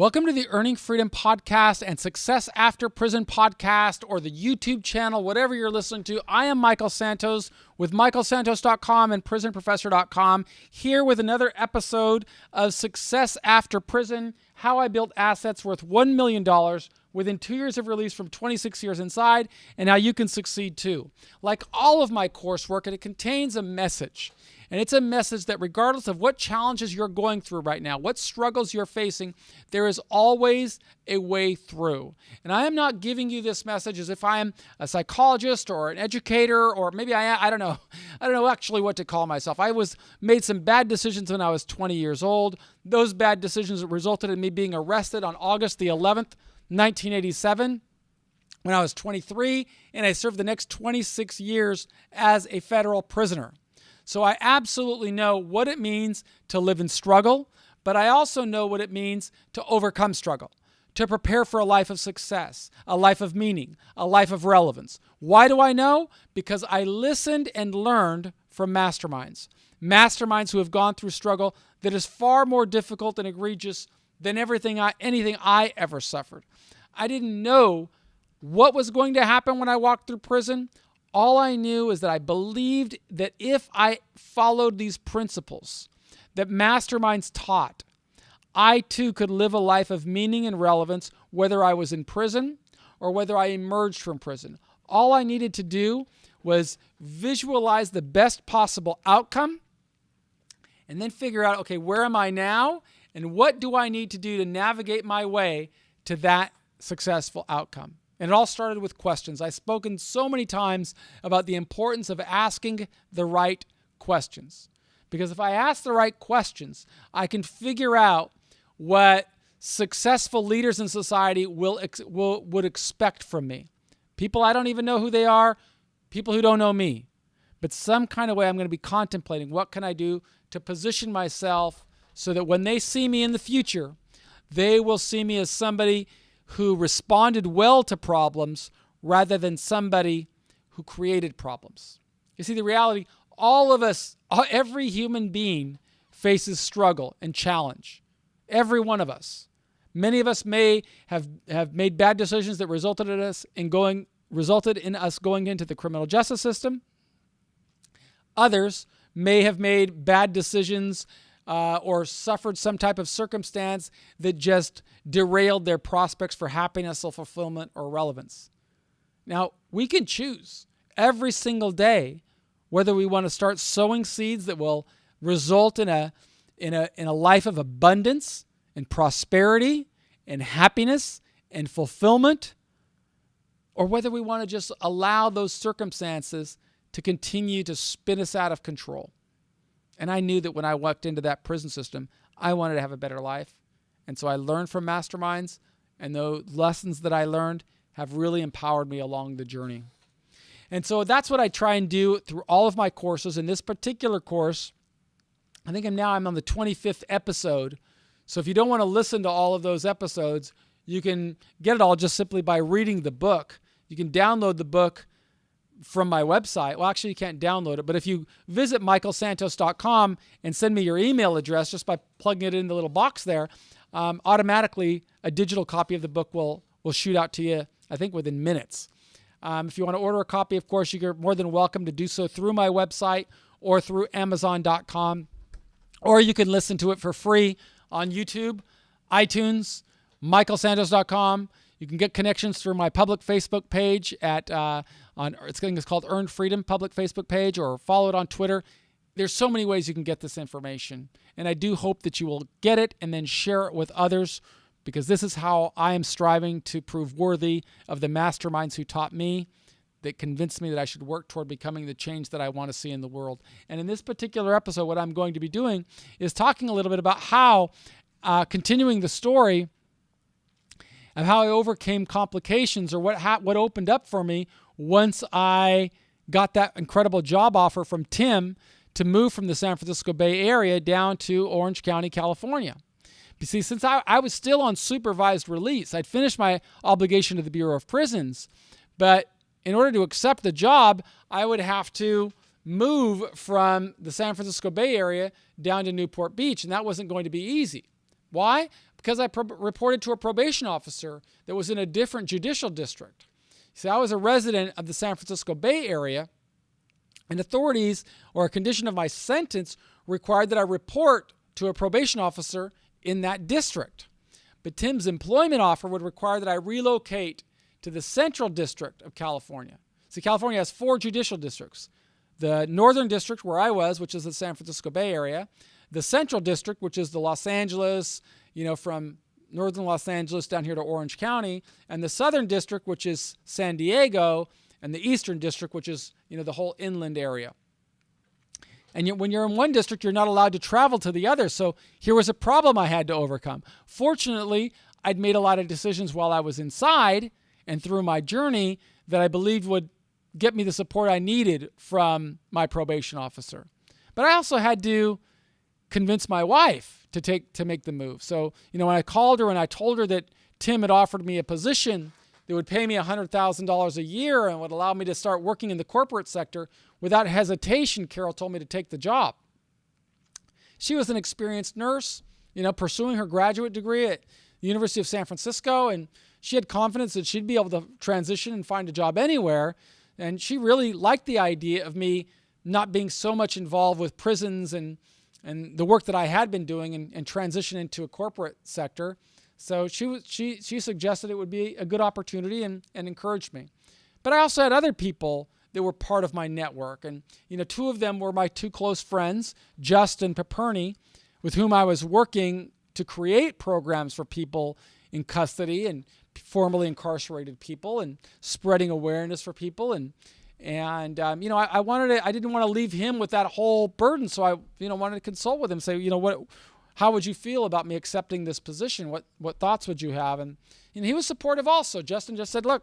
Welcome to the Earning Freedom Podcast and Success After Prison Podcast, or the YouTube channel, whatever you're listening to. I am Michael Santos with michaelsantos.com and prisonprofessor.com, here with another episode of Success After Prison, how I built assets worth $1 million within 2 years of release from 26 years inside, and how you can succeed too. Like all of my coursework, it contains a message. And it's a message that regardless of what challenges you're going through right now, what struggles you're facing, there is always a way through. And I am not giving you this message as if I am a psychologist or an educator, or maybe I don't know. I don't know actually what to call myself. I made some bad decisions when I was 20 years old. Those bad decisions resulted in me being arrested on August the 11th, 1987. When I was 23, and I served the next 26 years as a federal prisoner. So I absolutely know what it means to live in struggle, but I also know what it means to overcome struggle, to prepare for a life of success, a life of meaning, a life of relevance. Why do I know? Because I listened and learned from masterminds who have gone through struggle that is far more difficult and egregious than anything I ever suffered. I didn't know what was going to happen when I walked through prison. All I knew is that I believed that if I followed these principles that masterminds taught, I too could live a life of meaning and relevance, whether I was in prison or whether I emerged from prison. All I needed to do was visualize the best possible outcome and then figure out, okay, where am I now? And what do I need to do to navigate my way to that successful outcome? And it all started with questions. I've spoken so many times about the importance of asking the right questions. Because if I ask the right questions, I can figure out what successful leaders in society would expect from me. People I don't even know who they are, people who don't know me. But some kind of way I'm going to be contemplating what can I do to position myself so that when they see me in the future, they will see me as somebody who responded well to problems rather than somebody who created problems. You see, the reality, all of us, every human being faces struggle and challenge. Every one of us. Many of us may have made bad decisions that resulted in us going into the criminal justice system. Others may have made bad decisions or suffered some type of circumstance that just derailed their prospects for happiness or fulfillment or relevance. Now, we can choose every single day whether we want to start sowing seeds that will result in a life of abundance and prosperity and happiness and fulfillment, or whether we want to just allow those circumstances to continue to spin us out of control. And I knew that when I walked into that prison system, I wanted to have a better life. And so I learned from masterminds, and the lessons that I learned have really empowered me along the journey. And so that's what I try and do through all of my courses. In this particular course, I think I'm on the 25th episode. So if you don't want to listen to all of those episodes, you can get it all just simply by reading the book. You can download the book from my website. Well, actually, you can't download it, but if you visit michaelsantos.com and send me your email address just by plugging it in the little box there, automatically a digital copy of the book will shoot out to you, I think, within minutes. If you want to order a copy, of course, you're more than welcome to do so through my website or through Amazon.com, or you can listen to it for free on YouTube, iTunes, michaelsantos.com. You can get connections through my public Facebook page it's called Earned Freedom public Facebook page, or follow it on Twitter. There's so many ways you can get this information. And I do hope that you will get it and then share it with others, because this is how I am striving to prove worthy of the masterminds who taught me, that convinced me that I should work toward becoming the change that I want to see in the world. And in this particular episode, what I'm going to be doing is talking a little bit about how, continuing the story of how I overcame complications, or what opened up for me once I got that incredible job offer from Tim to move from the San Francisco Bay Area down to Orange County, California. You see, since I was still on supervised release, I'd finished my obligation to the Bureau of Prisons, but in order to accept the job, I would have to move from the San Francisco Bay Area down to Newport Beach, and that wasn't going to be easy. Why? because I reported to a probation officer that was in a different judicial district. See, I was a resident of the San Francisco Bay Area, and authorities, or a condition of my sentence, required that I report to a probation officer in that district. But Tim's employment offer would require that I relocate to the Central District of California. See, California has 4 judicial districts. The Northern District, where I was, which is the San Francisco Bay Area. The Central District, which is the Los Angeles, from northern Los Angeles down here to Orange County. And the Southern District, which is San Diego. And the Eastern District, which is, the whole inland area. And when you're in one district, you're not allowed to travel to the other. So here was a problem I had to overcome. Fortunately, I'd made a lot of decisions while I was inside and through my journey that I believed would get me the support I needed from my probation officer. But I also had to convince my wife to make the move. So, when I called her and I told her that Tim had offered me a position that would pay me $100,000 a year and would allow me to start working in the corporate sector, without hesitation, Carol told me to take the job. She was an experienced nurse, pursuing her graduate degree at the University of San Francisco, and she had confidence that she'd be able to transition and find a job anywhere. And she really liked the idea of me not being so much involved with prisons and the work that I had been doing and transition into a corporate sector. So she suggested it would be a good opportunity and encouraged me. But I also had other people that were part of my network. And, 2 of them were my 2 close friends, Justin Paperny, with whom I was working to create programs for people in custody and formerly incarcerated people and spreading awareness for people. I didn't want to leave him with that whole burden. So I, wanted to consult with him, say, how would you feel about me accepting this position? What thoughts would you have? And he was supportive also. Justin just said, look,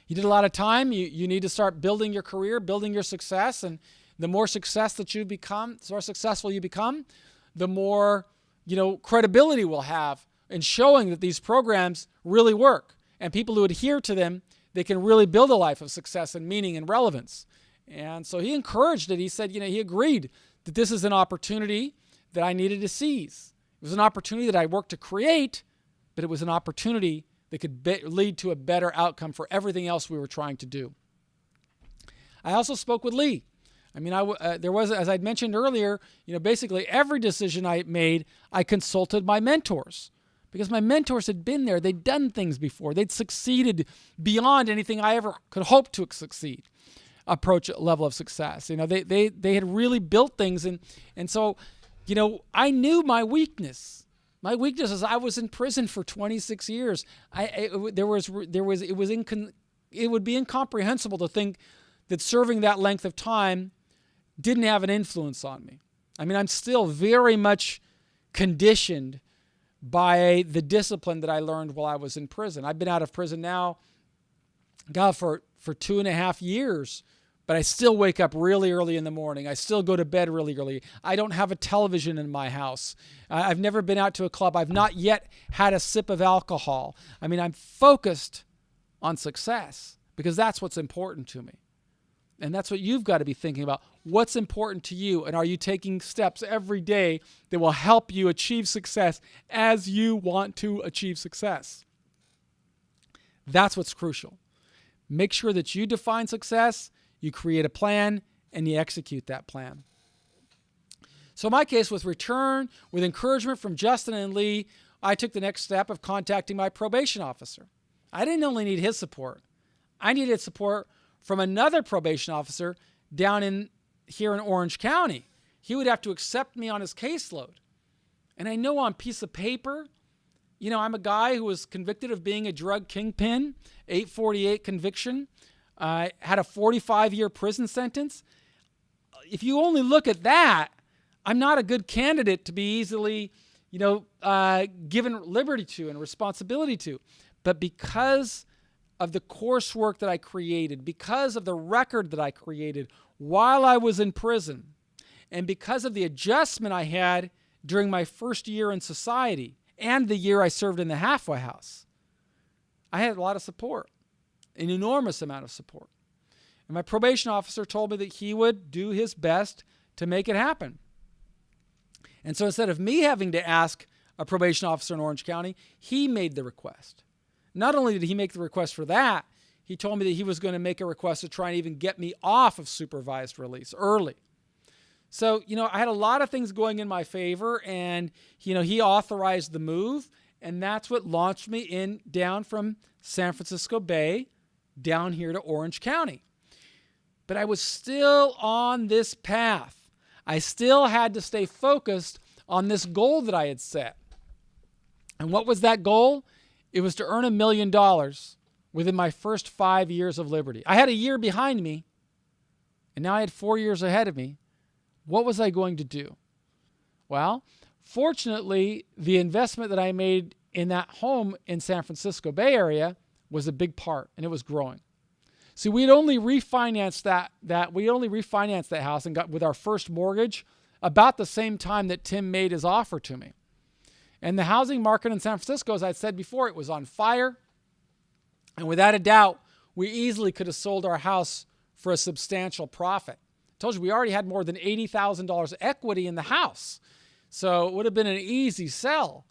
you did a lot of time. You need to start building your career, building your success. And the more successful you become, the more, credibility we'll have in showing that these programs really work. And people who adhere to them, they can really build a life of success and meaning and relevance. And so he encouraged it. He said, he agreed that this is an opportunity that I needed to seize. It was an opportunity that I worked to create, but it was an opportunity that could lead to a better outcome for everything else we were trying to do. I also spoke with Lee. There was, as I'd mentioned earlier, basically every decision I made, I consulted my mentors, because my mentors had been there. They'd done things before. They'd succeeded beyond anything I ever could hope to succeed, approach a level of success. They had really built things. And so, I knew my weakness. My weakness is I was in prison for 26 years. It would be incomprehensible to think that serving that length of time didn't have an influence on me. I'm still very much conditioned by the discipline that I learned while I was in prison. I've been out of prison now, for 2.5 years, but I still wake up really early in the morning. I still go to bed really early. I don't have a television in my house. I've never been out to a club. I've not yet had a sip of alcohol. I'm focused on success because that's what's important to me. And that's what you've got to be thinking about. What's important to you? And are you taking steps every day that will help you achieve success as you want to achieve success? That's what's crucial. Make sure that you define success, you create a plan, and you execute that plan. So in my case, with encouragement from Justin and Lee, I took the next step of contacting my probation officer. I didn't only need his support. I needed support from another probation officer down here in Orange County. He would have to accept me on his caseload. And I know on a piece of paper, I'm a guy who was convicted of being a drug kingpin, 848 conviction, had a 45-year prison sentence. If you only look at that, I'm not a good candidate to be easily, given liberty to and responsibility to. But because of the coursework that I created, because of the record that I created while I was in prison, and because of the adjustment I had during my first year in society and the year I served in the halfway house, I had a lot of support, an enormous amount of support. And my probation officer told me that he would do his best to make it happen. And so instead of me having to ask a probation officer in Orange County. He made the request. Not only did he make the request for that, he told me that he was going to make a request to try and even get me off of supervised release early. So, I had a lot of things going in my favor, and, he authorized the move, and that's what launched me down from San Francisco Bay down here to Orange County. But I was still on this path. I still had to stay focused on this goal that I had set. And what was that goal? It was to earn $1 million within my first 5 years of liberty. I had a year behind me, and now I had 4 years ahead of me. What was I going to do? Well, fortunately, the investment that I made in that home in San Francisco Bay Area was a big part, and it was growing. See, we'd only refinanced that house and got with our first mortgage about the same time that Tim made his offer to me. And the housing market in San Francisco, as I said before, it was on fire. And without a doubt, we easily could have sold our house for a substantial profit. I told you we already had more than $80,000 equity in the house. So it would have been an easy sell.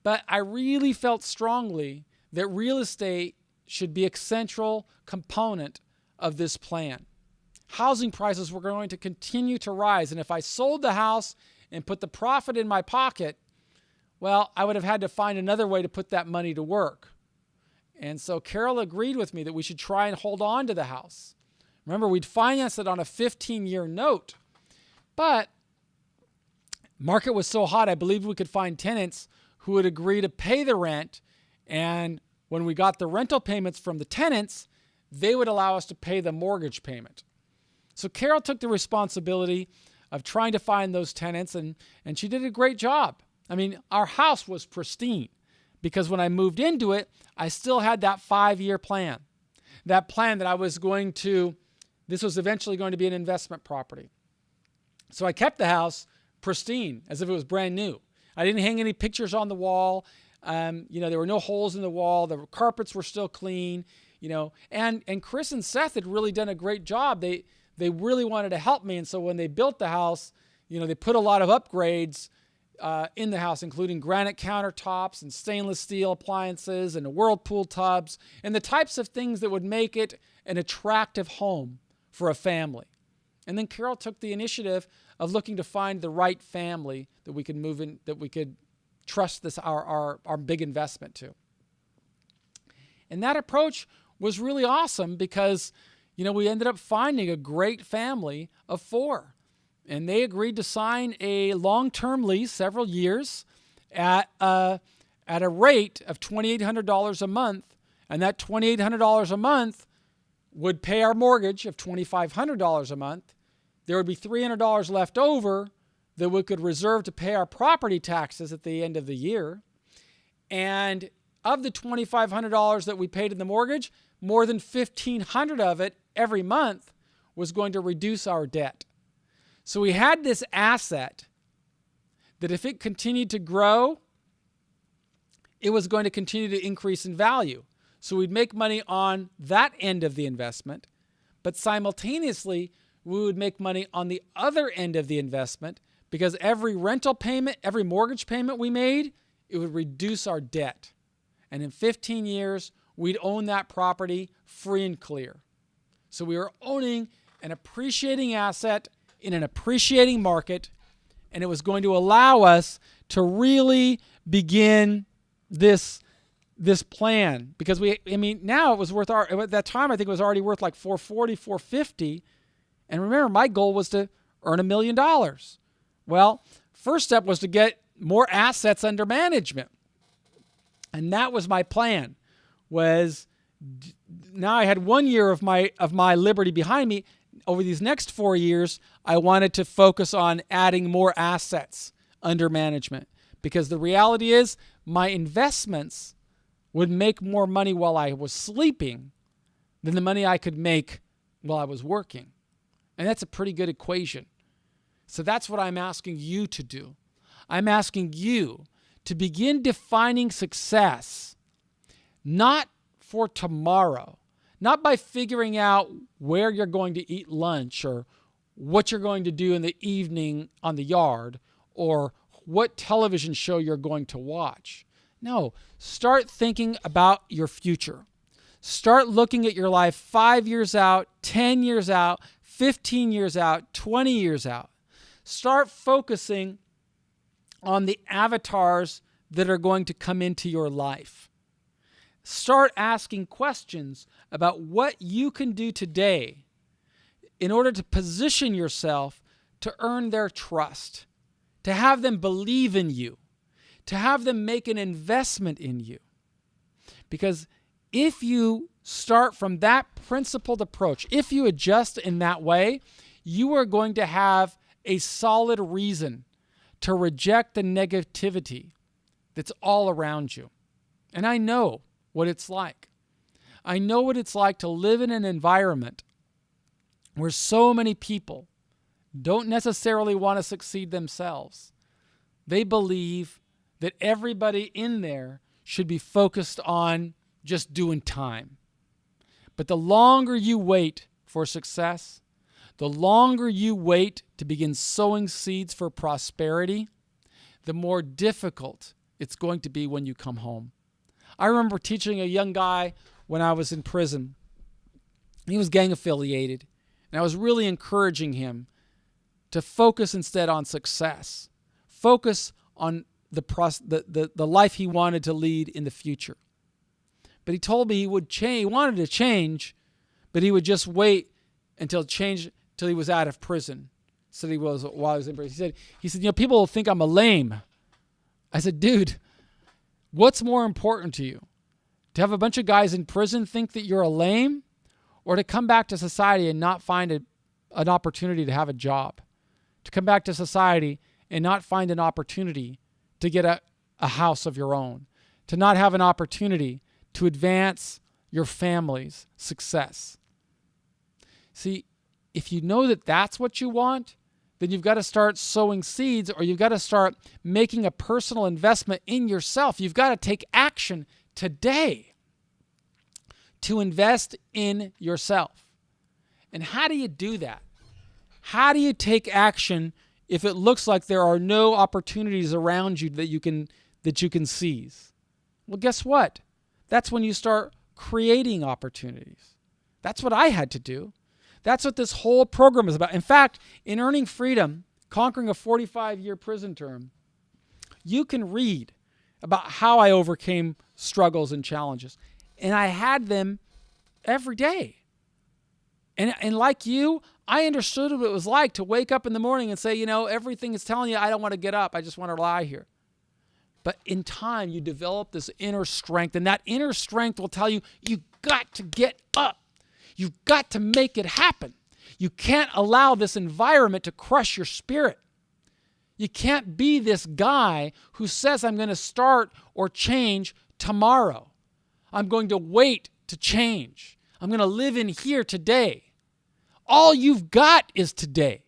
But I really felt strongly that real estate should be a central component of this plan. Housing prices were going to continue to rise. And if I sold the house and put the profit in my pocket, well, I would have had to find another way to put that money to work. And so Carol agreed with me that we should try and hold on to the house. Remember, we'd financed it on a 15-year note. But market was so hot, I believed we could find tenants who would agree to pay the rent. And when we got the rental payments from the tenants, they would allow us to pay the mortgage payment. So Carol took the responsibility of trying to find those tenants, and she did a great job. I mean, our house was pristine because when I moved into it, I still had that 5-year plan. That plan that this was eventually going to be an investment property. So I kept the house pristine as if it was brand new. I didn't hang any pictures on the wall. There were no holes in the wall. The carpets were still clean, and Chris and Seth had really done a great job. They really wanted to help me. And so when they built the house, they put a lot of upgrades in the house, including granite countertops and stainless steel appliances and Whirlpool tubs and the types of things that would make it an attractive home for a family. And then Carol took the initiative of looking to find the right family that we could move in, that we could trust our big investment to. And that approach was really awesome because, we ended up finding a great family of 4. And they agreed to sign a long-term lease, several years, at a rate of $2,800 a month. And that $2,800 a month would pay our mortgage of $2,500 a month. There would be $300 left over that we could reserve to pay our property taxes at the end of the year. And of the $2,500 that we paid in the mortgage, more than $1,500 of it every month was going to reduce our debt. So we had this asset that if it continued to grow, it was going to continue to increase in value. So we'd make money on that end of the investment, but simultaneously we would make money on the other end of the investment because every rental payment, every mortgage payment we made, it would reduce our debt. And in 15 years, we'd own that property free and clear. So we were owning an appreciating asset in an appreciating market, and it was going to allow us to really begin this plan because now it was worth at that time I think it was already worth like $440, $450. And remember, my goal was to earn $1 million. Well, first step was to get more assets under management. And that was my plan. Now I had 1 year of my liberty behind me. Over these next 4 years, I wanted to focus on adding more assets under management because the reality is my investments would make more money while I was sleeping than the money I could make while I was working. And that's a pretty good equation. So that's what I'm asking you to do. I'm asking you to begin defining success, not for tomorrow, not by figuring out where you're going to eat lunch or what you're going to do in the evening on the yard or what television show you're going to watch. No, start thinking about your future. Start looking at your life 5 years out, 10 years out, 15 years out, 20 years out. Start focusing on the avatars that are going to come into your life. Start asking questions about what you can do today in order to position yourself to earn their trust, to have them believe in you, to have them make an investment in you. Because if you start from that principled approach, if you adjust in that way, you are going to have a solid reason to reject the negativity that's all around you. And I know what it's like. I know what it's like to live in an environment where so many people don't necessarily want to succeed themselves. They believe that everybody in there should be focused on just doing time. But the longer you wait for success, the longer you wait to begin sowing seeds for prosperity, the more difficult it's going to be when you come home. I remember teaching a young guy when I was in prison. He was gang affiliated, and I was really encouraging him to focus instead on success. Focus on the life he wanted to lead in the future. But he told me he would change. He wanted to change, but he would just wait until he was out of prison. Said he was while he was in prison. He said, people will think I'm a lame. I said, dude, what's more important to you? To have a bunch of guys in prison think that you're a lame, or to come back to society and not find an opportunity to have a job? To come back to society and not find an opportunity to get a house of your own? To not have an opportunity to advance your family's success? See, if you know that that's what you want, then you've got to start sowing seeds, or you've got to start making a personal investment in yourself. You've got to take action today to invest in yourself. And how do you do that? How do you take action if it looks like there are no opportunities around you that you can seize? Well, guess what? That's when you start creating opportunities. That's what I had to do. That's what this whole program is about. In fact, in Earning Freedom, Conquering a 45-Year Prison Term, you can read about how I overcame struggles and challenges. And I had them every day. And like you, I understood what it was like to wake up in the morning and say, everything is telling you I don't want to get up. I just want to lie here. But in time, you develop this inner strength, and that inner strength will tell you, you got to get up. You've got to make it happen. You can't allow this environment to crush your spirit. You can't be this guy who says, I'm going to start or change tomorrow. I'm going to wait to change. I'm going to live in here today. All you've got is today.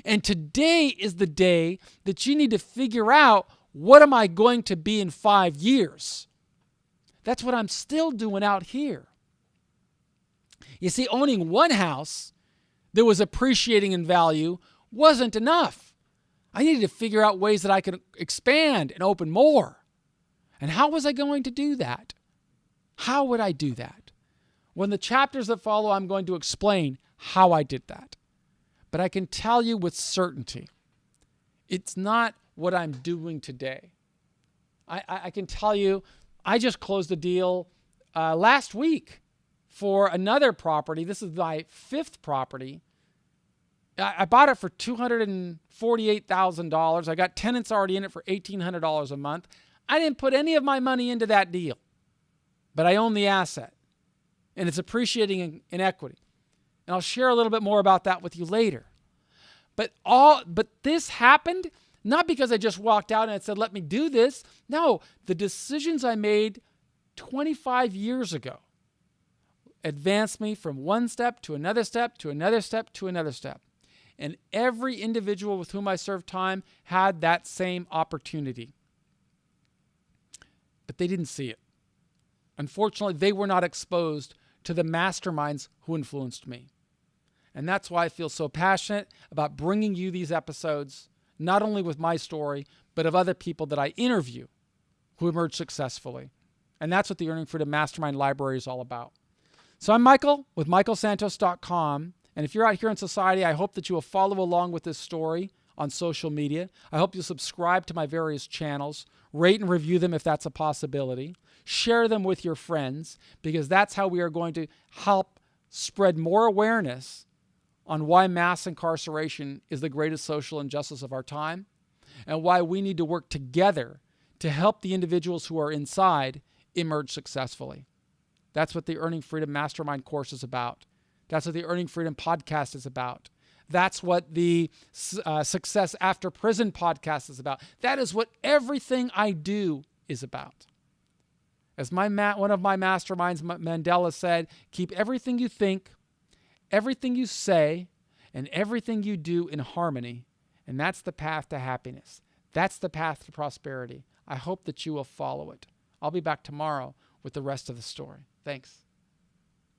And today is the day that you need to figure out, what am I going to be in 5 years? That's what I'm still doing out here. You see, owning one house that was appreciating in value wasn't enough. I needed to figure out ways that I could expand and open more. And how was I going to do that? How would I do that? Well, in the chapters that follow, I'm going to explain how I did that. But I can tell you with certainty, it's not what I'm doing today. I can tell you, I just closed a deal last week for another property. This is my 5th property. I bought it for $248,000. I got tenants already in it for $1,800 a month. I didn't put any of my money into that deal, but I own the asset, and it's appreciating in equity. And I'll share a little bit more about that with you later. But this happened not because I just walked out and I said, let me do this. No, the decisions I made 25 years ago advanced me from one step to another step to another step to another step. And every individual with whom I served time had that same opportunity. But they didn't see it. Unfortunately, they were not exposed to the masterminds who influenced me. And that's why I feel so passionate about bringing you these episodes, not only with my story, but of other people that I interview who emerge successfully. And that's what the Earning Freedom Mastermind Library is all about. So I'm Michael with michaelsantos.com. And if you're out here in society, I hope that you will follow along with this story on social media. I hope you'll subscribe to my various channels, rate and review them if that's a possibility. Share them with your friends, because that's how we are going to help spread more awareness on why mass incarceration is the greatest social injustice of our time, and why we need to work together to help the individuals who are inside emerge successfully. That's what the Earning Freedom Mastermind course is about. That's what the Earning Freedom podcast is about. That's what the Success After Prison podcast is about. That is what everything I do is about. As one of my masterminds, Mandela, said, keep everything you think, everything you say, and everything you do in harmony. And that's the path to happiness. That's the path to prosperity. I hope that you will follow it. I'll be back tomorrow with the rest of the story. Thanks.